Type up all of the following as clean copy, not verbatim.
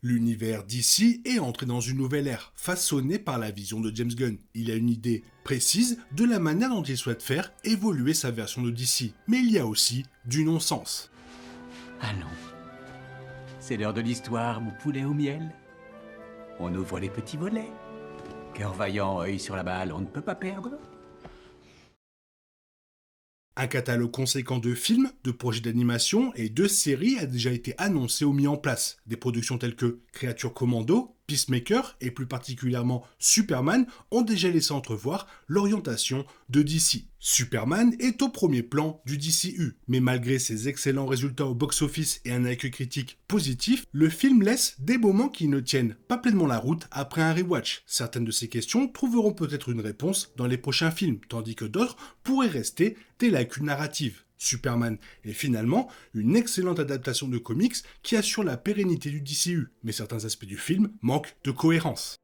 L'univers d'ici est entré dans une nouvelle ère, façonnée par la vision de James Gunn. Il a une idée précise de la manière dont il souhaite faire évoluer sa version de DC. Mais il y a aussi du non-sens. Allons. C'est l'heure de l'histoire, mon poulet au miel. On ouvre les petits volets. Cœur vaillant, œil sur la balle, on ne peut pas perdre. Un catalogue conséquent de films, de projets d'animation et de séries a déjà été annoncé ou mis en place. Des productions telles que Créature Commando, Peacemaker et plus particulièrement Superman ont déjà laissé entrevoir l'orientation de DC. Superman est au premier plan du DCU, mais malgré ses excellents résultats au box-office et un accueil critique positif, le film laisse des moments qui ne tiennent pas pleinement la route après un rewatch. Certaines de ces questions trouveront peut-être une réponse dans les prochains films, tandis que d'autres pourraient rester des lacunes narratives. Superman est finalement une excellente adaptation de comics qui assure la pérennité du DCU, mais certains aspects du film manquent de cohérence.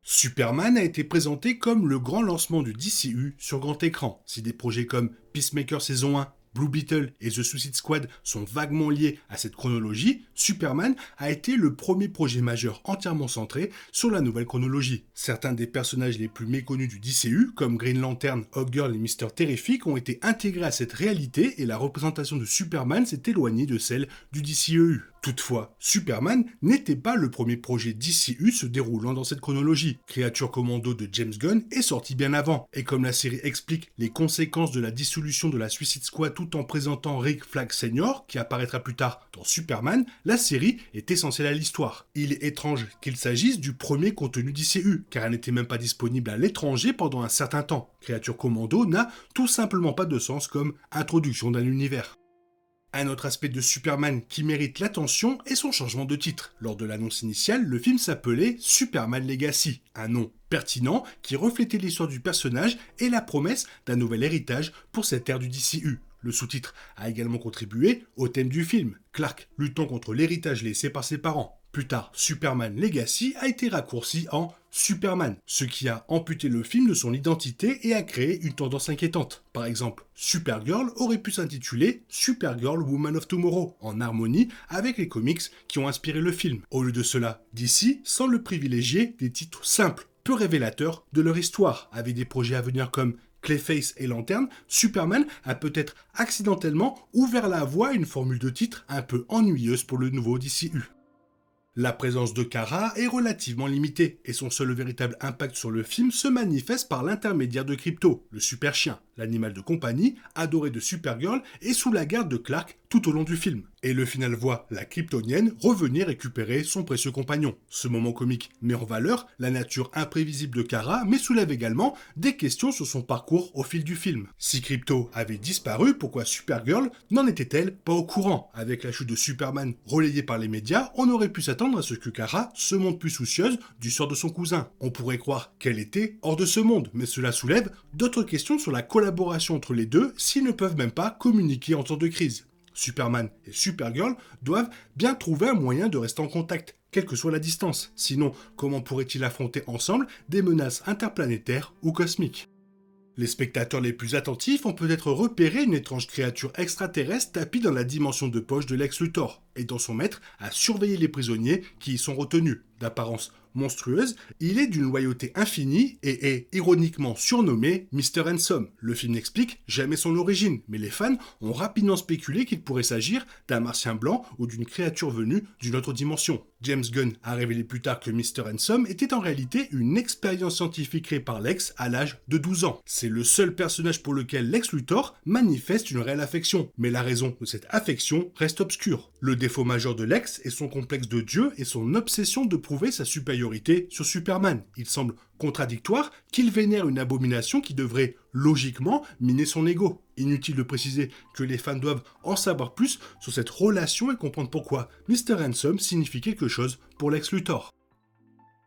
Superman a été présenté comme le grand lancement du DCU sur grand écran. Si des projets comme Peacemaker saison 1, Blue Beetle et The Suicide Squad sont vaguement liés à cette chronologie, Superman a été le premier projet majeur entièrement centré sur la nouvelle chronologie. Certains des personnages les plus méconnus du DCU, comme Green Lantern, Hawkgirl et Mister Terrific, ont été intégrés à cette réalité et la représentation de Superman s'est éloignée de celle du DCEU. Toutefois, Superman n'était pas le premier projet DCU se déroulant dans cette chronologie. Créature Commando de James Gunn est sorti bien avant, et comme la série explique les conséquences de la dissolution de la Suicide Squad tout en présentant Rick Flag Sr., qui apparaîtra plus tard dans Superman, la série est essentielle à l'histoire. Il est étrange qu'il s'agisse du premier contenu DCU, car elle n'était même pas disponible à l'étranger pendant un certain temps. Créature Commando n'a tout simplement pas de sens comme introduction d'un univers. Un autre aspect de Superman qui mérite l'attention est son changement de titre. Lors de l'annonce initiale, le film s'appelait Superman Legacy, un nom pertinent qui reflétait l'histoire du personnage et la promesse d'un nouvel héritage pour cette ère du DCU. Le sous-titre a également contribué au thème du film, Clark luttant contre l'héritage laissé par ses parents. Plus tard, Superman Legacy a été raccourci en Superman, ce qui a amputé le film de son identité et a créé une tendance inquiétante. Par exemple, Supergirl aurait pu s'intituler Supergirl Woman of Tomorrow, en harmonie avec les comics qui ont inspiré le film. Au lieu de cela, DC semble privilégier des titres simples, peu révélateurs de leur histoire, avec des projets à venir comme Clayface et Lantern. Superman a peut-être accidentellement ouvert la voie à une formule de titre un peu ennuyeuse pour le nouveau DCU. La présence de Kara est relativement limitée, et son seul véritable impact sur le film se manifeste par l'intermédiaire de Krypto, le super chien, l'animal de compagnie, adoré de Supergirl et sous la garde de Clark tout au long du film. Et le final voit la Kryptonienne revenir récupérer son précieux compagnon. Ce moment comique met en valeur la nature imprévisible de Kara, mais soulève également des questions sur son parcours au fil du film. Si Krypto avait disparu, pourquoi Supergirl n'en était-elle pas au courant? Avec la chute de Superman relayée par les médias, on aurait pu s'attendre à ce que Kara se montre plus soucieuse du sort de son cousin. On pourrait croire qu'elle était hors de ce monde, mais cela soulève d'autres questions sur la collaboration entre les deux s'ils ne peuvent même pas communiquer en temps de crise. Superman et Supergirl doivent bien trouver un moyen de rester en contact, quelle que soit la distance. Sinon, comment pourraient-ils affronter ensemble des menaces interplanétaires ou cosmiques ? Les spectateurs les plus attentifs ont peut-être repéré une étrange créature extraterrestre tapie dans la dimension de poche de Lex Luthor, aidant son maître à surveiller les prisonniers qui y sont retenus. D'apparence monstrueuse, il est d'une loyauté infinie et est ironiquement surnommé Mr. Handsome. Le film n'explique jamais son origine, mais les fans ont rapidement spéculé qu'il pourrait s'agir d'un martien blanc ou d'une créature venue d'une autre dimension. James Gunn a révélé plus tard que Mr. Handsome était en réalité une expérience scientifique créée par Lex à l'âge de 12 ans. C'est le seul personnage pour lequel Lex Luthor manifeste une réelle affection, mais la raison de cette affection reste obscure. Le défaut majeur de Lex est son complexe de dieu et son obsession de prouver sa supériorité sur Superman. Il semble contradictoire qu'il vénère une abomination qui devrait logiquement miner son ego. Inutile de préciser que les fans doivent en savoir plus sur cette relation et comprendre pourquoi Mr. Handsome signifie quelque chose pour Lex Luthor.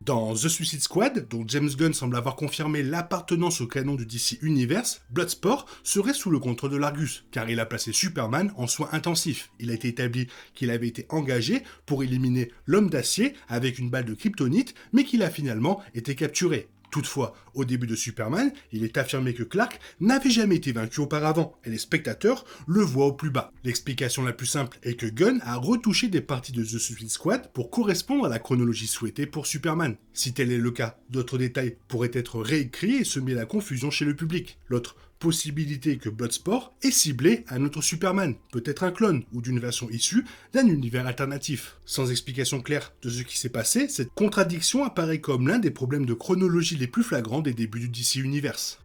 Dans The Suicide Squad, dont James Gunn semble avoir confirmé l'appartenance au canon du DC Universe, Bloodsport serait sous le contrôle de l'Argus, car il a placé Superman en soins intensifs. Il a été établi qu'il avait été engagé pour éliminer l'homme d'acier avec une balle de kryptonite, mais qu'il a finalement été capturé. Toutefois, au début de Superman, il est affirmé que Clark n'avait jamais été vaincu auparavant, et les spectateurs le voient au plus bas. L'explication la plus simple est que Gunn a retouché des parties de The Suicide Squad pour correspondre à la chronologie souhaitée pour Superman. Si tel est le cas, d'autres détails pourraient être réécrits et semer la confusion chez le public. L'autre possibilité est que Bloodsport est ciblé à un autre Superman, peut-être un clone ou d'une version issue d'un univers alternatif. Sans explication claire de ce qui s'est passé, cette contradiction apparaît comme l'un des problèmes de chronologie les plus flagrants des débuts du DC Universe.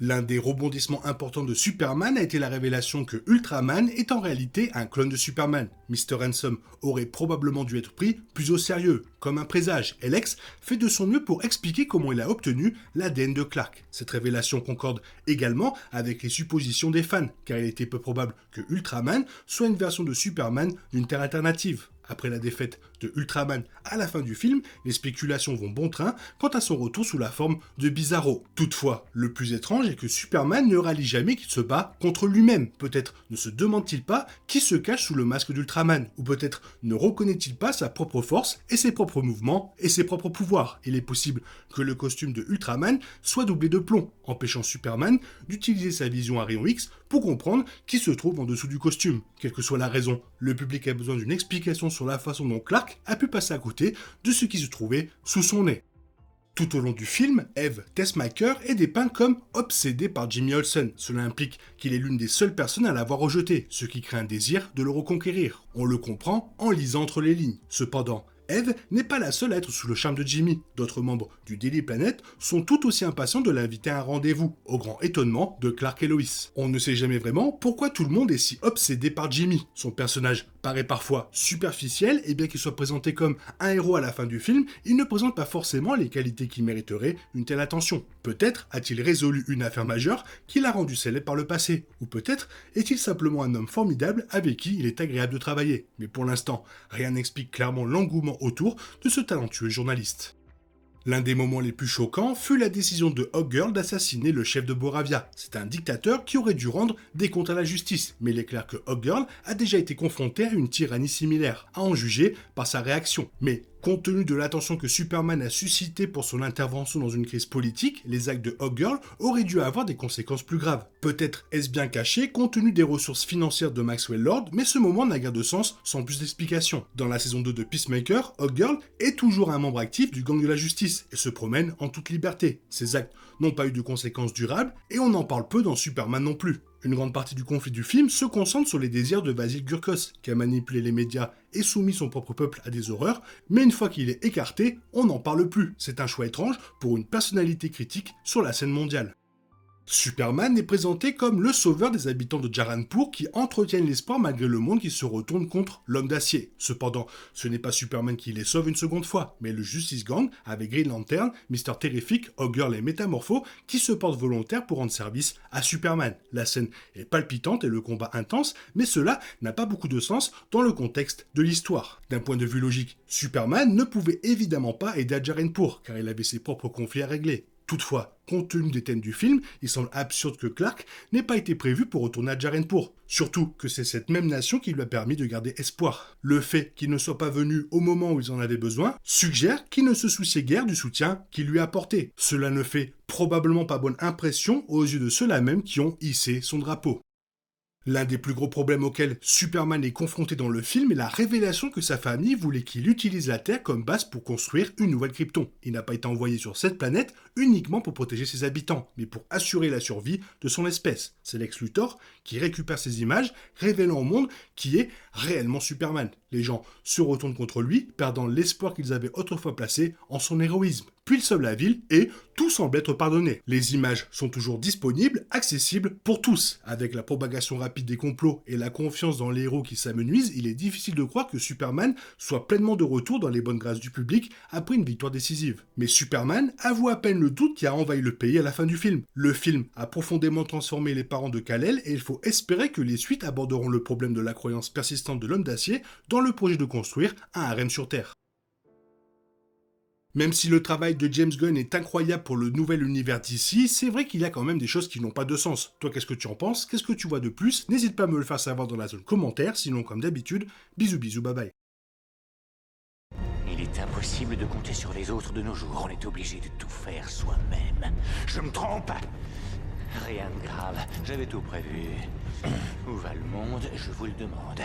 L'un des rebondissements importants de Superman a été la révélation que Ultraman est en réalité un clone de Superman. Mr. Handsome aurait probablement dû être pris plus au sérieux, comme un présage, et Lex fait de son mieux pour expliquer comment il a obtenu l'ADN de Clark. Cette révélation concorde également avec les suppositions des fans, car il était peu probable que Ultraman soit une version de Superman d'une Terre alternative. Après la défaite de Ultraman à la fin du film, les spéculations vont bon train quant à son retour sous la forme de Bizarro. Toutefois, le plus étrange est que Superman ne rallie jamais qu'il se bat contre lui-même. Peut-être ne se demande-t-il pas qui se cache sous le masque d'Ultraman, ou peut-être ne reconnaît-il pas sa propre force et ses propres mouvements et ses propres pouvoirs. Il est possible que le costume de Ultraman soit doublé de plomb, empêchant Superman d'utiliser sa vision à rayon X pour comprendre qui se trouve en dessous du costume. Quelle que soit la raison, le public a besoin d'une explication sur la façon dont Clark a pu passer à côté de ce qui se trouvait sous son nez. Tout au long du film, Eve Tessmacher est dépeinte comme obsédée par Jimmy Olsen. Cela implique qu'il est l'une des seules personnes à l'avoir rejeté, ce qui crée un désir de le reconquérir. On le comprend en lisant entre les lignes. Cependant, Eve n'est pas la seule à être sous le charme de Jimmy. D'autres membres du Daily Planet sont tout aussi impatients de l'inviter à un rendez-vous, au grand étonnement de Clark et Lois. On ne sait jamais vraiment pourquoi tout le monde est si obsédé par Jimmy. Son personnage paraît parfois superficiel, et bien qu'il soit présenté comme un héros à la fin du film, il ne présente pas forcément les qualités qui mériteraient une telle attention. Peut-être a-t-il résolu une affaire majeure qui l'a rendu célèbre par le passé, ou peut-être est-il simplement un homme formidable avec qui il est agréable de travailler. Mais pour l'instant, rien n'explique clairement l'engouement autour de ce talentueux journaliste. L'un des moments les plus choquants fut la décision de Hawkgirl d'assassiner le chef de Boravia. C'est un dictateur qui aurait dû rendre des comptes à la justice, mais il est clair que Hawkgirl a déjà été confronté à une tyrannie similaire, à en juger par sa réaction. Mais compte tenu de l'attention que Superman a suscité pour son intervention dans une crise politique, les actes de Hawkgirl auraient dû avoir des conséquences plus graves. Peut-être est-ce bien caché compte tenu des ressources financières de Maxwell Lord, mais ce moment n'a guère de sens sans plus d'explications. Dans la saison 2 de Peacemaker, Hawkgirl est toujours un membre actif du gang de la justice et se promène en toute liberté. Ses actes n'ont pas eu de conséquences durables et on en parle peu dans Superman non plus. Une grande partie du conflit du film se concentre sur les désirs de Vasil Gurkos, qui a manipulé les médias et soumis son propre peuple à des horreurs, mais une fois qu'il est écarté, on n'en parle plus. C'est un choix étrange pour une personnalité critique sur la scène mondiale. Superman est présenté comme le sauveur des habitants de Jaranpur qui entretiennent l'espoir malgré le monde qui se retourne contre l'homme d'acier. Cependant, ce n'est pas Superman qui les sauve une seconde fois, mais le Justice Gang avec Green Lantern, Mr. Terrific, Hawkgirl et Métamorpho qui se portent volontaires pour rendre service à Superman. La scène est palpitante et le combat intense, mais cela n'a pas beaucoup de sens dans le contexte de l'histoire. D'un point de vue logique, Superman ne pouvait évidemment pas aider à Jaranpur car il avait ses propres conflits à régler. Toutefois, compte tenu des thèmes du film, il semble absurde que Clark n'ait pas été prévu pour retourner à Jaranpur. Surtout que c'est cette même nation qui lui a permis de garder espoir. Le fait qu'il ne soit pas venu au moment où ils en avaient besoin suggère qu'il ne se souciait guère du soutien qu'il lui a apporté. Cela ne fait probablement pas bonne impression aux yeux de ceux-là même qui ont hissé son drapeau. L'un des plus gros problèmes auxquels Superman est confronté dans le film est la révélation que sa famille voulait qu'il utilise la Terre comme base pour construire une nouvelle Krypton. Il n'a pas été envoyé sur cette planète uniquement pour protéger ses habitants, mais pour assurer la survie de son espèce. C'est Lex Luthor qui récupère ces images, révélant au monde qui est réellement Superman. Les gens se retournent contre lui, perdant l'espoir qu'ils avaient autrefois placé en son héroïsme. Puis il sauve la ville et tout semble être pardonné. Les images sont toujours disponibles, accessibles pour tous. Avec la propagation rapide des complots et la confiance dans les héros qui s'amenuisent, il est difficile de croire que Superman soit pleinement de retour dans les bonnes grâces du public après une victoire décisive. Mais Superman avoue à peine le doute qui a envahi le pays à la fin du film. Le film a profondément transformé les parents de Kal-El et il faut espérer que les suites aborderont le problème de la croyance persistante de l'homme d'acier dans le projet de construire un harem sur Terre. Même si le travail de James Gunn est incroyable pour le nouvel univers d'ici, c'est vrai qu'il y a quand même des choses qui n'ont pas de sens. Toi, qu'est-ce que tu en penses? Qu'est-ce que tu vois de plus? N'hésite pas à me le faire savoir dans la zone commentaire, sinon comme d'habitude, bisous bisous, bye bye. Il est est impossible de compter sur les autres de nos jours. On est obligé de tout faire soi-même. Je me trompe? Rien de grave. J'avais tout prévu. Où va le monde? Je vous le demande.